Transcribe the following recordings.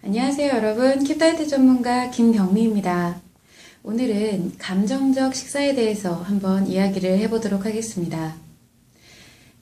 안녕하세요 여러분, 킵다이어트 전문가 김경미입니다. 오늘은 감정적 식사에 대해서 한번 이야기를 해보도록 하겠습니다.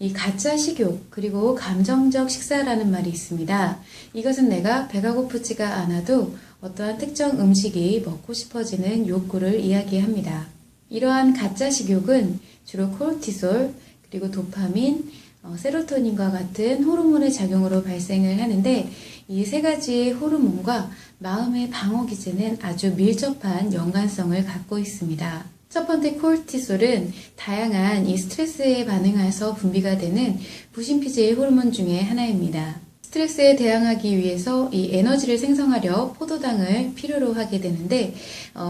이 가짜 식욕 그리고 감정적 식사라는 말이 있습니다. 이것은 내가 배가 고프지가 않아도 어떠한 특정 음식이 먹고 싶어지는 욕구를 이야기합니다. 이러한 가짜 식욕은 주로 코르티솔 그리고 도파민, 세로토닌과 같은 호르몬의 작용으로 발생을 하는데 이 세 가지의 호르몬과 마음의 방어 기제는 아주 밀접한 연관성을 갖고 있습니다. 첫 번째 코르티솔은 다양한 이 스트레스에 반응해서 분비가 되는 부신피제의 호르몬 중에 하나입니다. 스트레스에 대항하기 위해서 이 에너지를 생성하려 포도당을 필요로 하게 되는데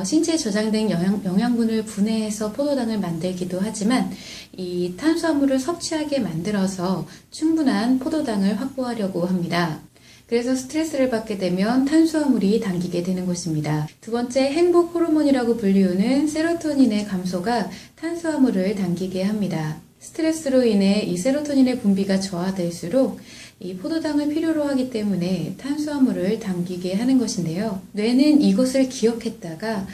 신체에 저장된 영양분을 분해해서 포도당을 만들기도 하지만 이 탄수화물을 섭취하게 만들어서 충분한 포도당을 확보하려고 합니다. 그래서 스트레스를 받게 되면 탄수화물이 당기게 되는 것입니다. 두 번째 행복 호르몬이라고 불리우는 세로토닌의 감소가 탄수화물을 당기게 합니다. 스트레스로 인해 이 세로토닌의 분비가 저하될수록 이 포도당을 필요로 하기 때문에 탄수화물을 당기게 하는 것인데요. 뇌는 이것을 기억했다가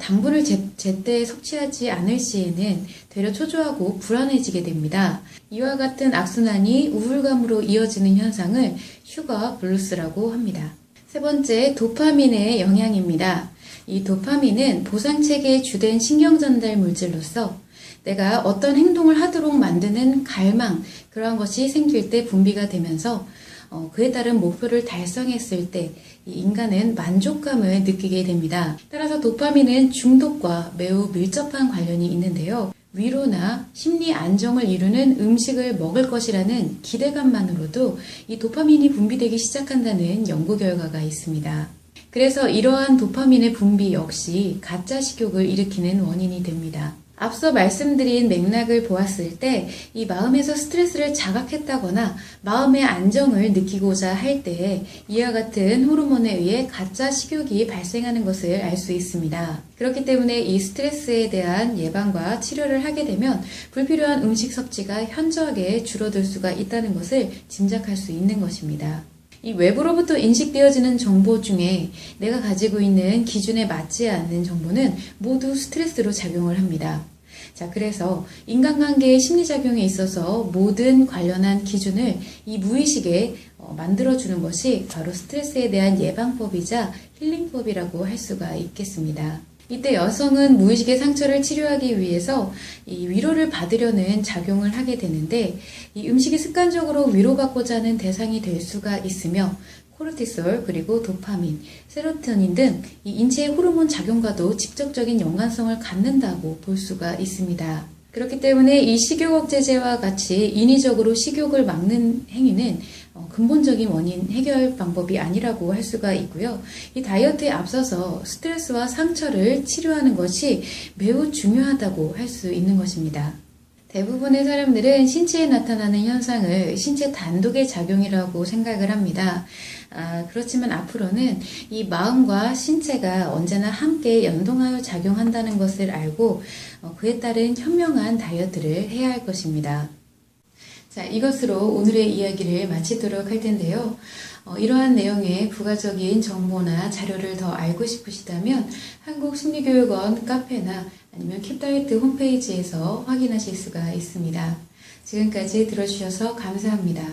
당분을 제때 섭취하지 않을 시에는 되려 초조하고 불안해지게 됩니다. 이와 같은 악순환이 우울감으로 이어지는 현상을 슈거 블루스라고 합니다. 세 번째, 도파민의 영향입니다. 이 도파민은 보상체계의 주된 신경전달 물질로서 내가 어떤 행동을 하도록 만드는 갈망, 그러한 것이 생길 때 분비가 되면서 그에 따른 목표를 달성했을 때 이 인간은 만족감을 느끼게 됩니다. 따라서 도파민은 중독과 매우 밀접한 관련이 있는데요. 위로나 심리 안정을 이루는 음식을 먹을 것이라는 기대감만으로도 이 도파민이 분비되기 시작한다는 연구 결과가 있습니다. 그래서 이러한 도파민의 분비 역시 가짜 식욕을 일으키는 원인이 됩니다. 앞서 말씀드린 맥락을 보았을 때 이 마음에서 스트레스를 자각했다거나 마음의 안정을 느끼고자 할 때에 이와 같은 호르몬에 의해 가짜 식욕이 발생하는 것을 알 수 있습니다. 그렇기 때문에 이 스트레스에 대한 예방과 치료를 하게 되면 불필요한 음식 섭취가 현저하게 줄어들 수가 있다는 것을 짐작할 수 있는 것입니다. 이 외부로부터 인식되어지는 정보 중에 내가 가지고 있는 기준에 맞지 않는 정보는 모두 스트레스로 작용을 합니다. 자, 그래서 인간관계의 심리작용에 있어서 모든 관련한 기준을 이 무의식에 만들어주는 것이 바로 스트레스에 대한 예방법이자 힐링법이라고 할 수가 있겠습니다. 이때 여성은 무의식의 상처를 치료하기 위해서 이 위로를 받으려는 작용을 하게 되는데 이 음식이 습관적으로 위로받고자 하는 대상이 될 수가 있으며 코르티솔 그리고 도파민, 세로토닌 등 이 인체의 호르몬 작용과도 직접적인 연관성을 갖는다고 볼 수가 있습니다. 그렇기 때문에 이 식욕 억제제와 같이 인위적으로 식욕을 막는 행위는 근본적인 원인 해결 방법이 아니라고 할 수가 있고요. 이 다이어트에 앞서서 스트레스와 상처를 치료하는 것이 매우 중요하다고 할 수 있는 것입니다. 대부분의 사람들은 신체에 나타나는 현상을 신체 단독의 작용이라고 생각을 합니다. 그렇지만 앞으로는 이 마음과 신체가 언제나 함께 연동하여 작용한다는 것을 알고 그에 따른 현명한 다이어트를 해야 할 것입니다. 자, 이것으로 오늘의 이야기를 마치도록 할 텐데요. 이러한 내용의 부가적인 정보나 자료를 더 알고 싶으시다면 한국심리교육원 카페나 아니면 킵다이어트 홈페이지에서 확인하실 수가 있습니다. 지금까지 들어주셔서 감사합니다.